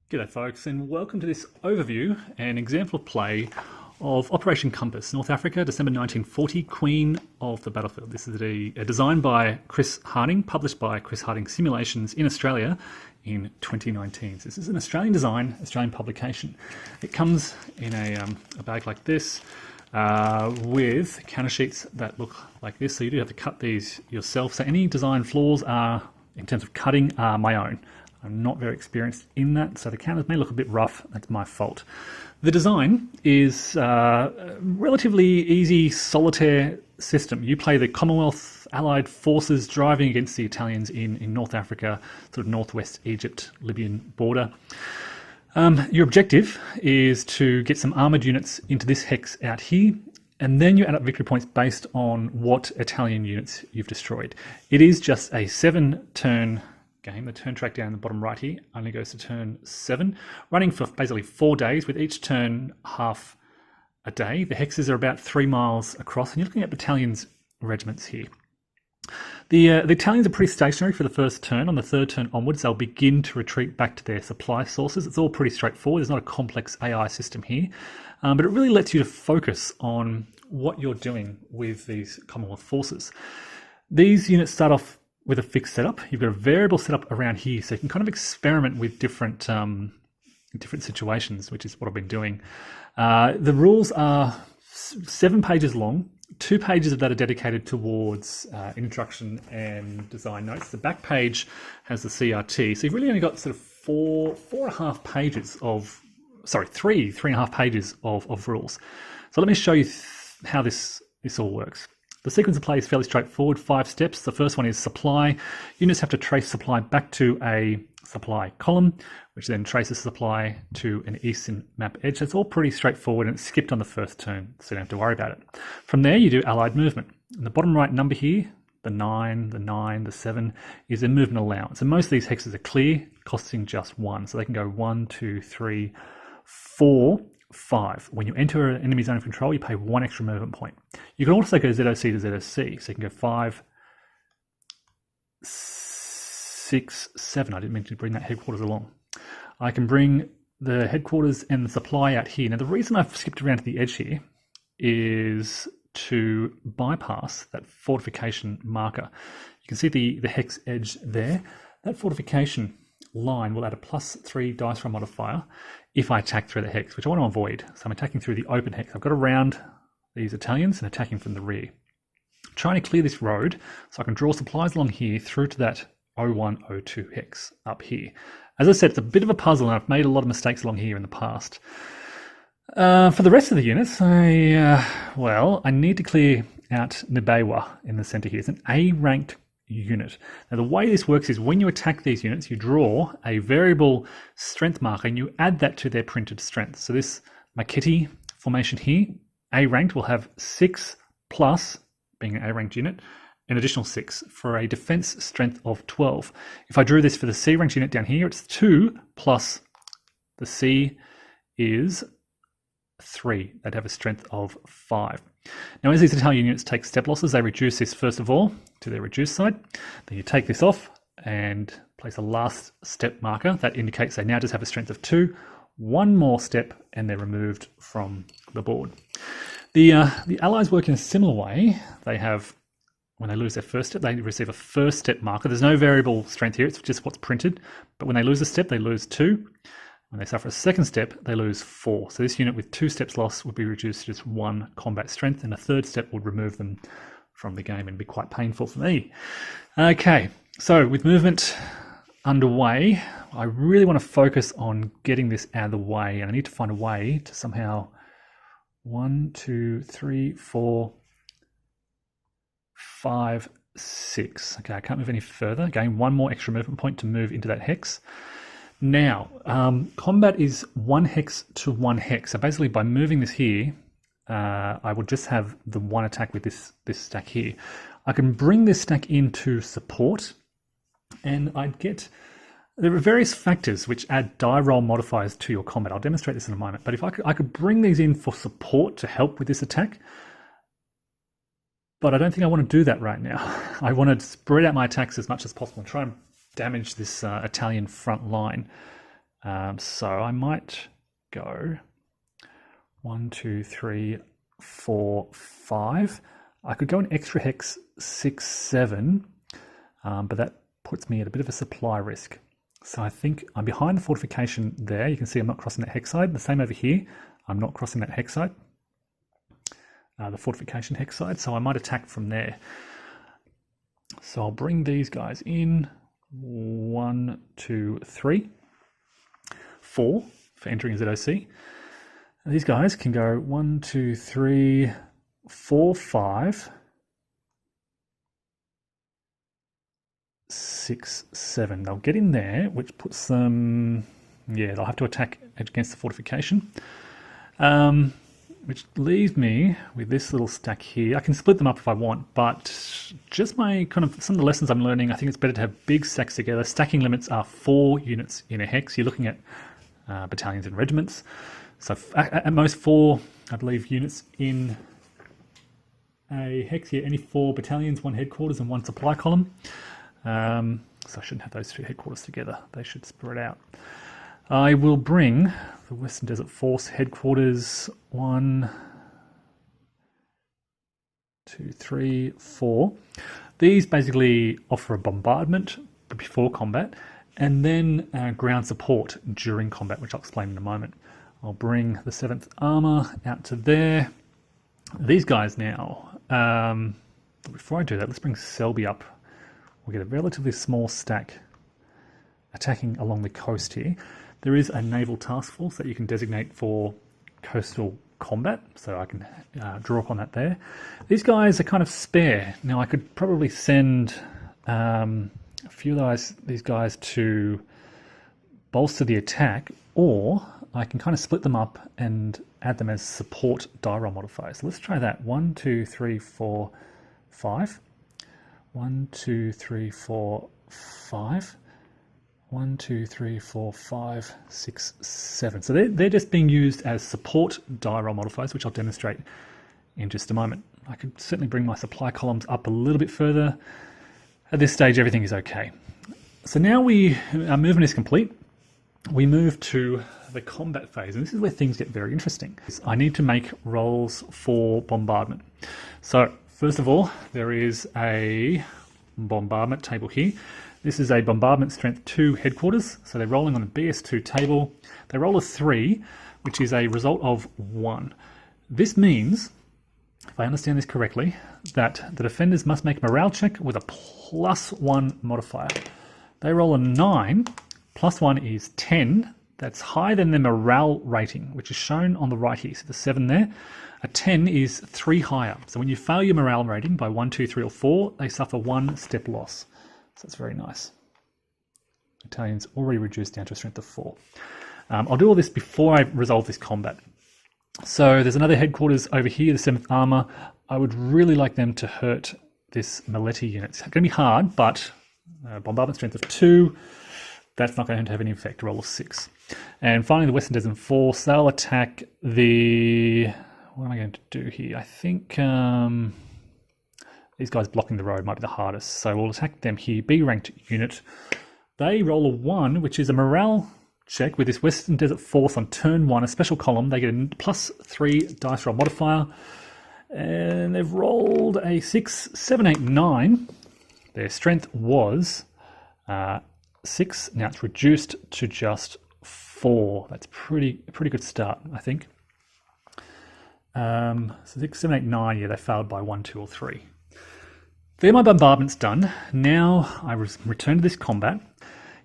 G'day folks, and welcome to this overview and example of play of Operation Compass, North Africa, December 1940, Queen of the Battlefield. This is a design by Chris Harding, published by Chris Harding Simulations in Australia in 2019. So this is an Australian design, Australian publication. It comes in a bag like this with counter sheets that look like this. So you do have to cut these yourself. So any design flaws are, in terms of cutting, are my own. I'm not very experienced in that, so the counters may look a bit rough. That's my fault. The design is a relatively easy solitaire system. You play the Commonwealth Allied forces driving against the Italians in North Africa, sort of northwest Egypt, Libyan border. Your objective is to get some armoured units into this hex out here, and then you add up victory points based on what Italian units you've destroyed. It is just a 7-turn game. The turn track down in the bottom right here only goes to turn 7, running for basically 4 days, with each turn half a day. The hexes are about 3 miles across, and you're looking at battalions, regiments here. The Italians are pretty stationary for the first turn. On the third turn onwards, they'll begin to retreat back to their supply sources. It's all pretty straightforward. There's not a complex AI system here, but it really lets you to focus on what you're doing with these Commonwealth forces. These units start off with a fixed setup. You've got a variable setup around here, so you can kind of experiment with different situations, which is what I've been doing. The rules are 7 pages long. 2 pages of that are dedicated towards introduction and design notes. The back page has the CRT, so you've really only got sort of 4.5 pages of, sorry, 3.5 pages of rules. So let me show you how this all works. The sequence of play is fairly straightforward, 5 steps. The first one is supply. Units have to trace supply back to a supply column, which then traces supply to an eastern map edge. So it's all pretty straightforward, and it's skipped on the first turn, so you don't have to worry about it. From there, you do allied movement. And the bottom right number here, the 9, the 7, is a movement allowance. And most of these hexes are clear, costing just 1. So they can go 1, 2, 3, 4, 5. When you enter an enemy zone of control, you pay 1 extra movement point. You can also go ZOC to ZOC, so you can go 5, 6, 7. I didn't mean to bring that headquarters along. I can bring the headquarters and the supply out here. Now, the reason I've skipped around to the edge here is to bypass that fortification marker. You can see the hex edge there. That fortification line will add a +3 dice roll modifier if I attack through the hex, which I want to avoid. So I'm attacking through the open hex. I've got to round these Italians and attacking from the rear. I'm trying to clear this road so I can draw supplies along here through to that 0102 hex up here. As I said, it's a bit of a puzzle, and I've made a lot of mistakes along here in the past. For the rest of the units, I need to clear out Nibewa in the center here. It's an A-ranked unit. Now, the way this works is when you attack these units, you draw a variable strength marker and you add that to their printed strength. So this Makiti formation here, A-ranked, will have 6 plus, being an A-ranked unit, an additional 6 for a defense strength of 12. If I drew this for the C-ranked unit down here, it's 2 plus the C is 3. They'd have a strength of 5. Now, as these Italian units take step losses, they reduce this first of all to their reduced side. Then you take this off and place a last step marker. That indicates they now just have a strength of 2. 1 more step and they're removed from the board. The Allies work in a similar way. They have, when they lose their first step, they receive a first step marker. There's no variable strength here, it's just what's printed. But when they lose a step, they lose 2. When they suffer a second step, they lose 4. So this unit with 2 steps lost would be reduced to just 1 combat strength, and a third step would remove them from the game and be quite painful for me. Okay, so with movement underway, I really want to focus on getting this out of the way, and I need to find a way to somehow 1, 2, 3, 4, 5, 6. Okay, I can't move any further. Gain 1 more extra movement point to move into that hex. Now, combat is 1 hex to 1 hex. So basically, by moving this here, I will just have the 1 attack with this stack here. I can bring this stack into support, and I'd get... There are various factors which add die roll modifiers to your combat. I'll demonstrate this in a moment. But if I could bring these in for support to help with this attack, but I don't think I want to do that right now. I want to spread out my attacks as much as possible and try and damage this Italian front line So I might go 1, 2, 3, 4, 5. I could go an extra hex 6, 7, but that puts me at a bit of a supply risk. So I think I'm behind the fortification there. You can see I'm not crossing that hex side. The same over here. I'm not crossing that hex side, the fortification hex side. So I might attack from there. So I'll bring these guys in. 1, 2, 3, 4 for entering ZOC. These guys can go 1, 2, 3, 4, 5, 6, 7. They'll get in there, which puts them, yeah, they'll have to attack against the fortification. Which leaves me with this little stack here. I can split them up if I want, but just my kind of some of the lessons I'm learning, I think it's better to have big stacks together. Stacking limits are 4 units in a hex. You're looking at battalions and regiments. So at most 4, I believe, units in a hex here. Any 4 battalions, 1 headquarters and 1 supply column. So I shouldn't have those 2 headquarters together. They should spread out. I will bring the Western Desert Force headquarters 1, 2, 3, 4. These basically offer a bombardment before combat and then ground support during combat, which I'll explain in a moment. I'll bring the 7th Armour out to there. These guys now, before I do that, let's bring Selby up. We'll get a relatively small stack attacking along the coast here. There is a naval task force that you can designate for coastal combat, so I can draw upon that there. These guys are kind of spare. Now I could probably send a few of these guys to bolster the attack, or I can kind of split them up and add them as support die roll modifiers. So let's try that. 1, 2, 3, 4, 5. 1, 2, 3, 4, 5. 1, 2, 3, 4, 5, 6, 7. So they're just being used as support die roll modifiers, which I'll demonstrate in just a moment. I could certainly bring my supply columns up a little bit further. At this stage, everything is okay. So now our movement is complete. We move to the combat phase, and this is where things get very interesting. I need to make rolls for bombardment. So first of all, there is a bombardment table here. This is a bombardment strength 2 headquarters, so they're rolling on a BS2 table. They roll a 3, which is a result of 1. This means, if I understand this correctly, that the defenders must make a morale check with a +1 modifier. They roll a 9, +1 is 10. That's higher than their morale rating, which is shown on the right here. So the 7 there. A 10 is 3 higher. So when you fail your morale rating by 1, 2, 3, or 4, they suffer 1 step loss. So that's very nice. Italians already reduced down to a strength of 4. I'll do all this before I resolve this combat. So there's another headquarters over here, the 7th Armour. I would really like them to hurt this Maletti unit. It's going to be hard, but bombardment strength of 2, that's not going to have any effect. Roll of 6. And finally, the Western Desert Force, they'll attack the... What am I going to do here? I think these guys blocking the road might be the hardest. So we'll attack them here. B-ranked unit. They roll a 1, which is a morale check with this Western Desert Force on turn 1, a special column. They get a +3 dice roll modifier. And they've rolled a 6, 7, 8, 9. Their strength was 6. Now it's reduced to just 4. That's a pretty good start, I think. So 6, 7, 8, 9, yeah, they failed by 1, 2, or 3. There, my bombardment's done. Now I return to this combat.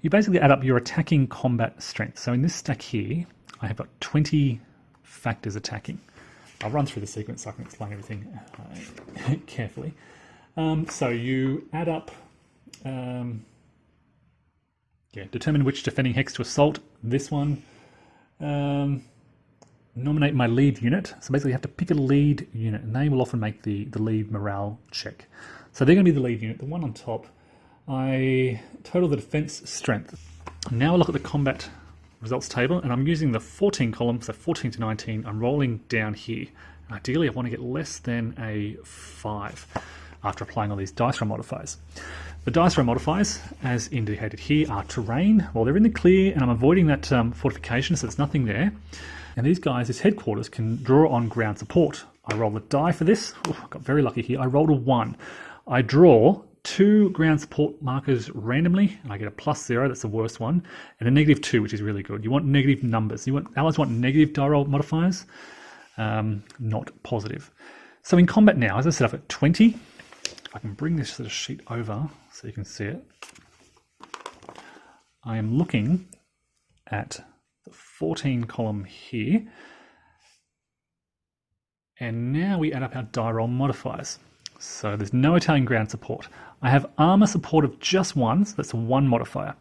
You basically add up your attacking combat strength. So in this stack here, I have got 20 factors attacking. I'll run through the sequence so I can explain everything carefully. So you add up, determine which defending hex to assault. This one. Nominate my lead unit. So basically you have to pick a lead unit, and they will often make the lead morale check. So they're going to be the lead unit, the one on top. I total the defense strength. Now I look at the combat results table, and I'm using the 14 column, so 14 to 19. I'm rolling down here. Ideally, I want to get less than a 5. after applying all these dice roll modifiers. The dice roll modifiers, as indicated here, are terrain. Well, they're in the clear, and I'm avoiding that fortification, so there's nothing there. And these guys, this headquarters, can draw on ground support. I roll a die for this. Oh, I got very lucky here. I rolled a 1. I draw 2 ground support markers randomly, and I get a +0, that's the worst one, and a -2, which is really good. You want negative numbers. Allies want negative die roll modifiers, not positive. So in combat now, as I said, I've got 20. If I can bring this sort of sheet over so you can see it, I am looking at the 14 column here. And now we add up our die roll modifiers. So there's no Italian ground support. I have armor support of just 1, so that's a 1 modifier.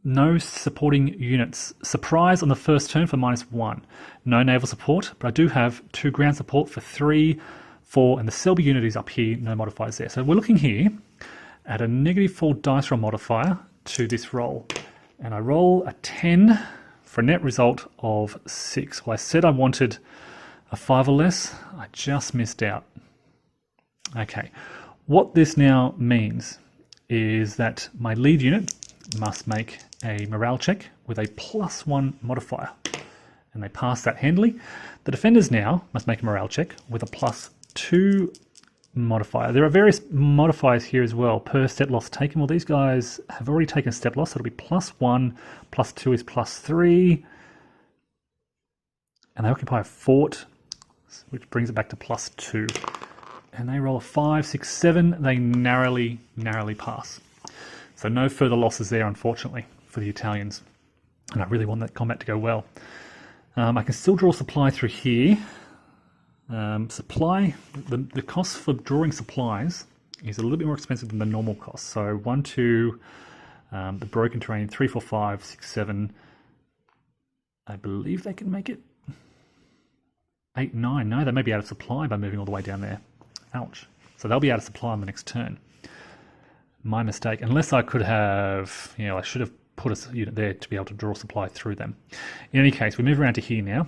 No supporting units. Surprise on the first turn for -1. No naval support, but I do have 2 ground support for 3, 4, and the Selby unit is up here, no modifiers there. So we're looking here at a -4 dice roll modifier to this roll. And I roll a 10 for a net result of 6. Well, I said I wanted a 5 or less. I just missed out. Okay, what this now means is that my lead unit must make a morale check with a +1 modifier, and they pass that handily. The defenders now must make a morale check with a +2 modifier. There are various modifiers here as well per step loss taken. Well, these guys have already taken a step loss, so it'll be +1, +2 is +3, and they occupy a fort, which brings it back to +2. And they roll a 5, 6, 7. They narrowly pass. So no further losses there, unfortunately, for the Italians. And I really want that combat to go well. I can still draw supply through here. Supply, the cost for drawing supplies is a little bit more expensive than the normal cost. So 1, 2, the broken terrain, 3, 4, 5, 6, 7. I believe they can make it. 8, 9. No, they may be out of supply by moving all the way down there. Ouch. So they'll be out of supply on the next turn. My mistake. Unless I could have, I should have put a unit there to be able to draw supply through them. In any case, we move around to here now.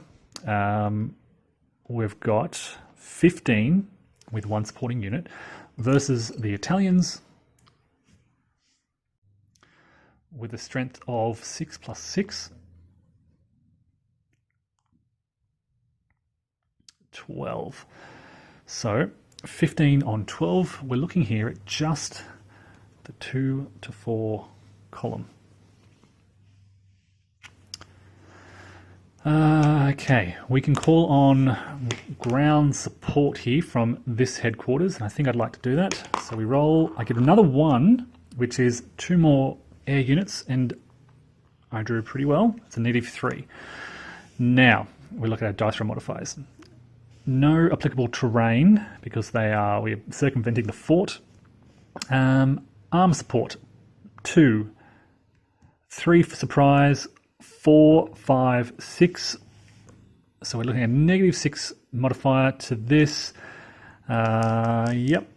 We've got 15 with 1 supporting unit versus the Italians with a strength of 6 + 6. 12. So 15 on 12. We're looking here at just the 2 to 4 column. Okay, we can call on ground support here from this headquarters, and I think I'd like to do that. So we roll, I get another 1, which is 2 more air units, and I drew pretty well. It's a -3. Now, we look at our dice roll modifiers. No applicable terrain, because we're circumventing the fort. Armor support, 2. 3 for surprise, 4, 5, 6. So we're looking at a -6 modifier to this. Yep,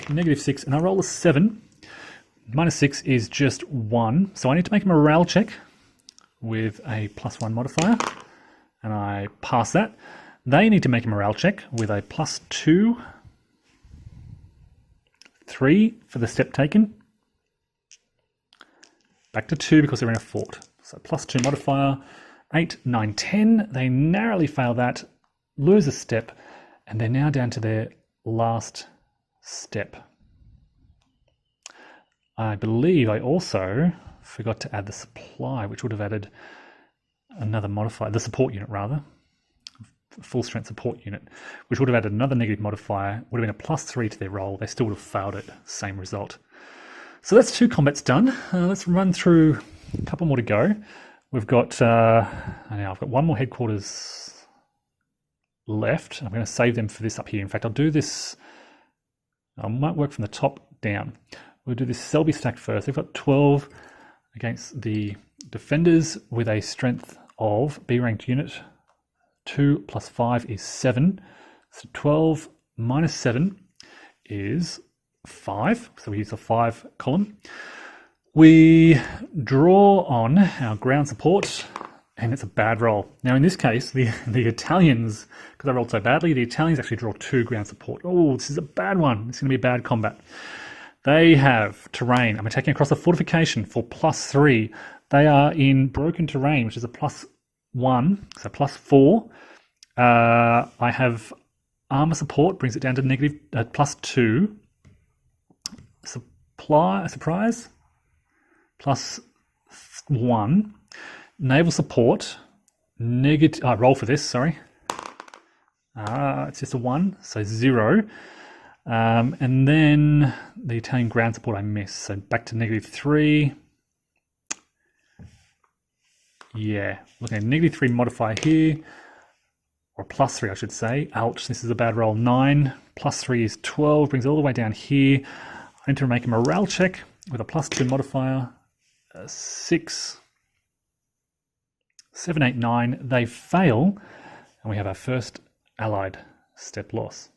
-6, and I roll a 7. -6 is just 1. So I need to make a morale check with a +1 modifier, and I pass that. They need to make a morale check with a +2. 3 for the step taken. Back to 2 because they're in a fort. So +2 modifier, 8, 9, 10. They narrowly fail that, lose a step, and they're now down to their last step. I believe I also forgot to add the supply, which would have added another modifier, the support unit rather, full strength support unit, which would have added another negative modifier, would have been a +3 to their roll. They still would have failed it, same result. So that's 2 combats done. Let's run through a couple more to go. We've got, now I've got 1 more headquarters left. I'm going to save them for this up here. In fact, I'll do this, I might work from the top down. We'll do this Selby stack first. They've got 12 against the defenders with a strength of B ranked unit. 2 + 5 is 7. So 12 - 7 is 5. So we use the 5 column. We draw on our ground support and it's a bad roll. Now in this case, the Italians, because I rolled so badly, the Italians actually draw 2 ground support. Oh, this is a bad one. It's going to be a bad combat. They have terrain. I'm attacking across a fortification for +3. They are in broken terrain, which is a +1, so +4. I have armor support, brings it down to negative +2. Surprise, +1. Naval support, negative. Roll for this. Sorry. It's just a 1, so 0. And then the Italian ground support I missed, so back to -3. Yeah, looking at -3 modifier here, or +3 I should say. Ouch, this is a bad roll. 9 +3 is 12, brings it all the way down here. I need to make a morale check with a +2 modifier. 6, 7, 8, 9. They fail, and we have our first Allied step loss.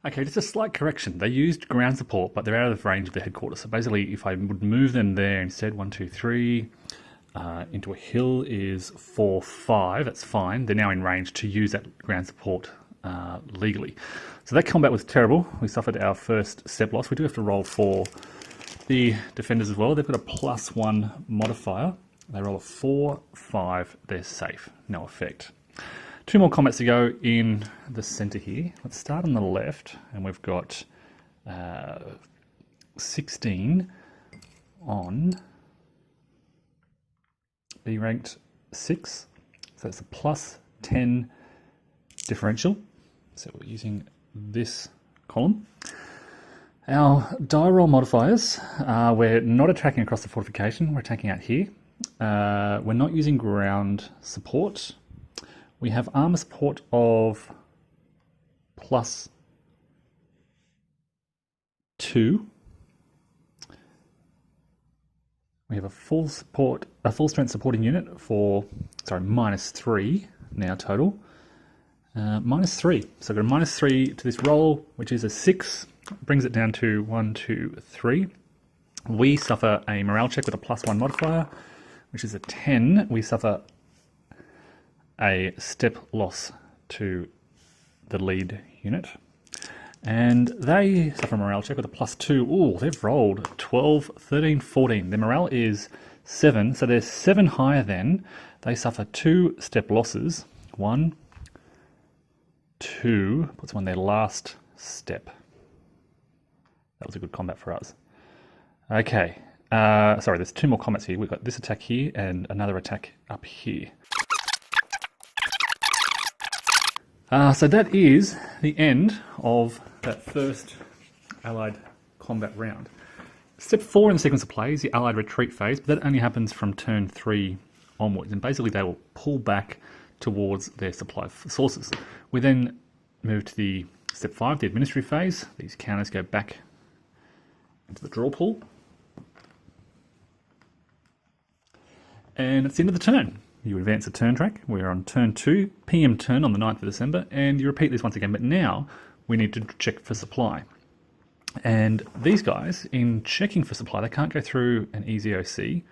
Okay, just a slight correction. They used ground support, but they're out of the range of the headquarters. So basically, if I would move them there instead, 1, 2, 3, into a hill is 4, 5. That's fine. They're now in range to use that ground support legally. So that combat was terrible. We suffered our first step loss. We do have to roll for the defenders as well. They've got a +1 modifier. They roll a 4, 5. They're safe. No effect. 2 more combats to go in the center here. Let's start on the left, and we've got 16 on B ranked 6. So it's a +10 differential. So we're using this column. Our die roll modifiers, we're not attacking across the fortification, we're attacking out here. We're not using ground support. We have armor support of +2. We have a full strength supporting unit for, -3 now total. -3. So I've got a -3 to this roll, which is a 6. Brings it down to 1, 2, 3. We suffer a morale check with a +1 modifier, which is a 10. We suffer a step loss to the lead unit. And they suffer a morale check with a +2. Oh, they've rolled 12, 13, 14. Their morale is 7, so they're 7 higher than. They suffer 2 step losses. 1, 2, puts them on their last step. That was a good combat for us. Okay, sorry, there's 2 more combats here. We've got this attack here and another attack up here. So that is the end of that first Allied combat round. Step 4 in the sequence of play is the Allied retreat phase, but that only happens from turn 3 onwards, and basically they will pull back towards their supply sources. We then move to the step 5, the administrative phase. These counters go back into the draw pool. And it's the end of the turn. You advance the turn track. We're on turn 2, PM turn on the 9th of December, and you repeat this once again, but now we need to check for supply. And these guys, in checking for supply, they can't go through an easy OC.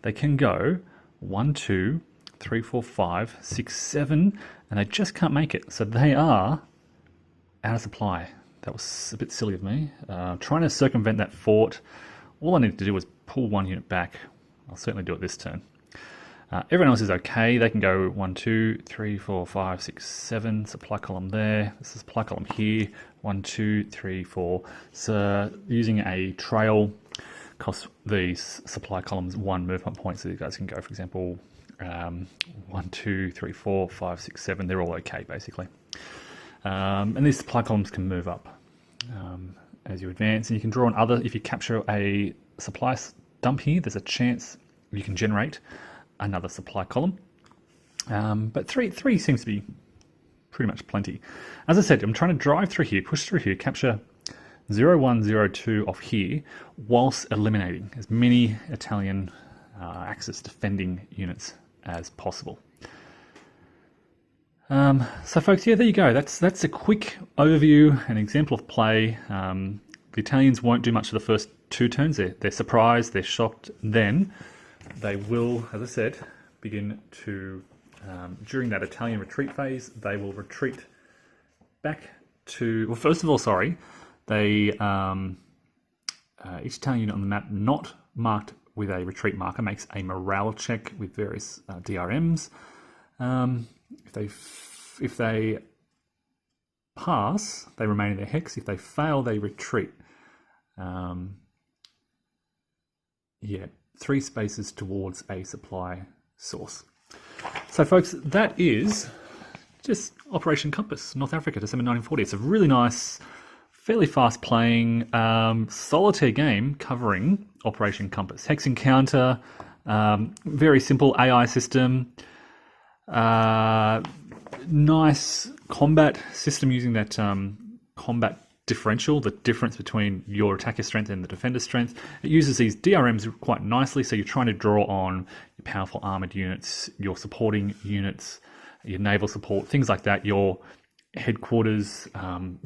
They can go 1, 2, 3, 4, 5, 6, 7, and they just can't make it. So they are out of supply. That was a bit silly of me. Trying to circumvent that fort. All I needed to do was pull 1 unit back. I'll certainly do it this turn. Everyone else is okay. They can go 1, 2, 3, 4, 5, 6, 7. Supply column there. This is supply column here. 1, 2, 3, 4. So using a trail costs these supply columns 1 movement point. So you guys can go, for example, 1, 2, 3, 4, 5, 6, 7. They're all okay, basically. And these supply columns can move up as you advance. And you can draw on other. If you capture a supply dump here, there's a chance you can generate another supply column, but three seems to be pretty much plenty. As I said, I'm trying to drive through here, push through here, capture 0, 1, 0, 2 off here, whilst eliminating as many Italian Axis defending units as possible. So folks, yeah, there you go. That's a quick overview, an example of play. The Italians won't do much for the first 2 turns. They're surprised, they're shocked. Then they will, as I said, begin to, during that Italian retreat phase, they will retreat back to, well, first of all, they, each Italian unit on the map not marked with a retreat marker makes a morale check with various DRMs. If they pass, they remain in their hex. If they fail, they retreat. 3 spaces towards a supply source. So folks, that is just Operation Compass, North Africa, December 1940. It's a really nice, fairly fast playing solitaire game covering Operation Compass. Hex Encounter, very simple AI system, nice combat system using that combat differential, the difference between your attacker strength and the defender's strength. It uses these DRMs quite nicely, so you're trying to draw on your powerful armored units, your supporting units, your naval support, things like that, your headquarters,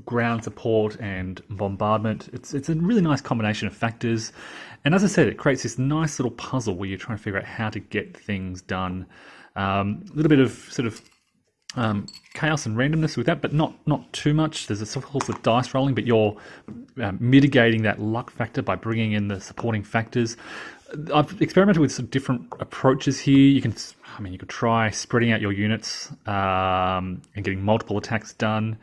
ground support and bombardment. It's a really nice combination of factors, and as I said, it creates this nice little puzzle where you're trying to figure out how to get things done. A little bit of sort of chaos and randomness with that, but not too much. There's of course the dice rolling, but you're mitigating that luck factor by bringing in the supporting factors. I've experimented with some different approaches here. You could try spreading out your units and getting multiple attacks done.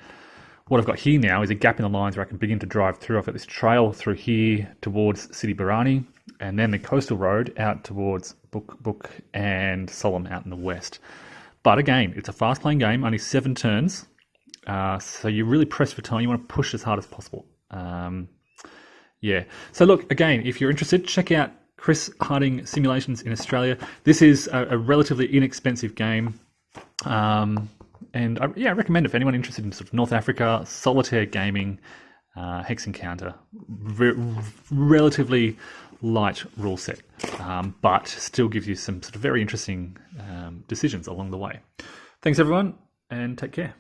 What I've got here now is a gap in the lines where I can begin to drive through. I've got this trail through here towards Sidi Barrani, and then the coastal road out towards Buk and Sollum out in the west. But again, it's a fast-playing game, only 7 turns, so you really press for time. You want to push as hard as possible. So look, again, if you're interested, check out Chris Harding Simulations in Australia. This is a relatively inexpensive game, and I recommend it for anyone interested in sort of North Africa, solitaire gaming, Hex Encounter. Relatively light rule set, but still gives you some sort of very interesting decisions along the way. Thanks everyone, and take care.